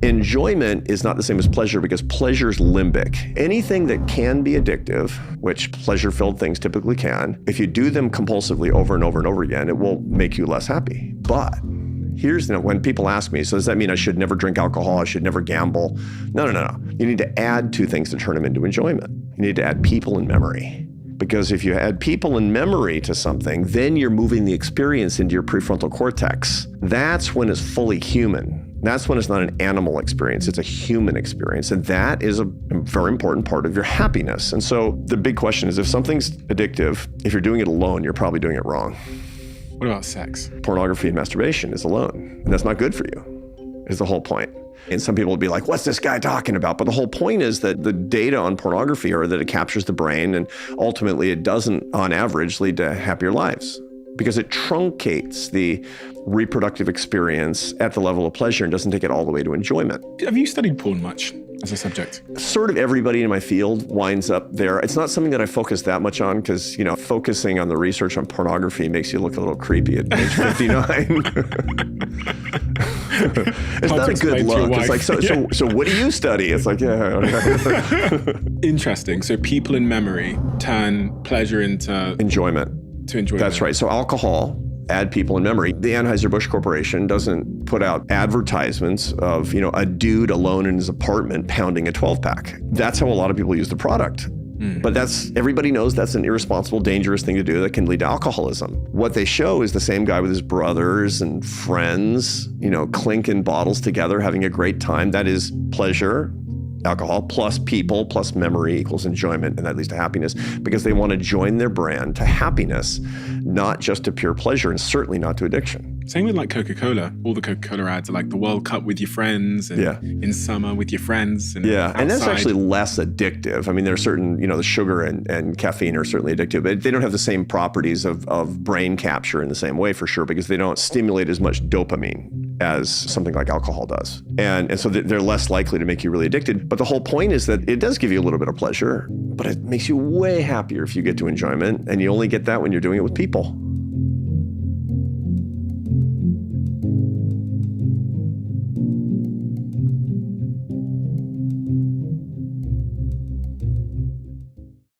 Enjoyment is not the same as pleasure because pleasure is limbic. Anything that can be addictive, which pleasure-filled things typically can, if you do them compulsively over and over and over again, it will make you less happy. But here's, when people ask me, so does that mean I should never drink alcohol? I should never gamble? No. You need to add two things to turn them into enjoyment. You need to add people and memory. Because if you add people and memory to something, then you're moving the experience into your prefrontal cortex. That's when it's fully human. That's when it's not an animal experience, it's a human experience. And that is a very important part of your happiness. And so the big question is, if something's addictive, if you're doing it alone, you're probably doing it wrong. What about sex? Pornography and masturbation is alone, and that's not good for you, is the whole point. And some people will be like, what's this guy talking about? But the whole point is that the data on pornography are that it captures the brain, and ultimately it doesn't, on average, lead to happier lives, because it truncates the reproductive experience at the level of pleasure and doesn't take it all the way to enjoyment. Have you studied porn much as a subject? Sort of everybody in my field winds up there. It's not something that I focus that much on because, focusing on the research on pornography makes you look a little creepy at age 59. It's not a good look. It's like, so what do you study? It's like, yeah. Interesting. So people in memory turn pleasure into enjoyment. To enjoy. That's right. So alcohol, add people in memory. The Anheuser-Busch Corporation doesn't put out advertisements of, a dude alone in his apartment pounding a 12-pack. That's how a lot of people use the product. But everybody knows that's an irresponsible, dangerous thing to do that can lead to alcoholism. What they show is the same guy with his brothers and friends, clinking bottles together, having a great time. That is pleasure. Alcohol plus people plus memory equals enjoyment, and that leads to happiness, because they want to join their brand to happiness, not just to pure pleasure, and certainly not to addiction. Same with like Coca-Cola. All the Coca-Cola ads are like the World Cup with your friends, and in summer with your friends. And outside. And that's actually less addictive. I mean, there are certain, the sugar and caffeine are certainly addictive, but they don't have the same properties of brain capture in the same way, for sure, because they don't stimulate as much dopamine as something like alcohol does. And so they're less likely to make you really addicted. But the whole point is that it does give you a little bit of pleasure, but it makes you way happier if you get to enjoyment, and you only get that when you're doing it with people.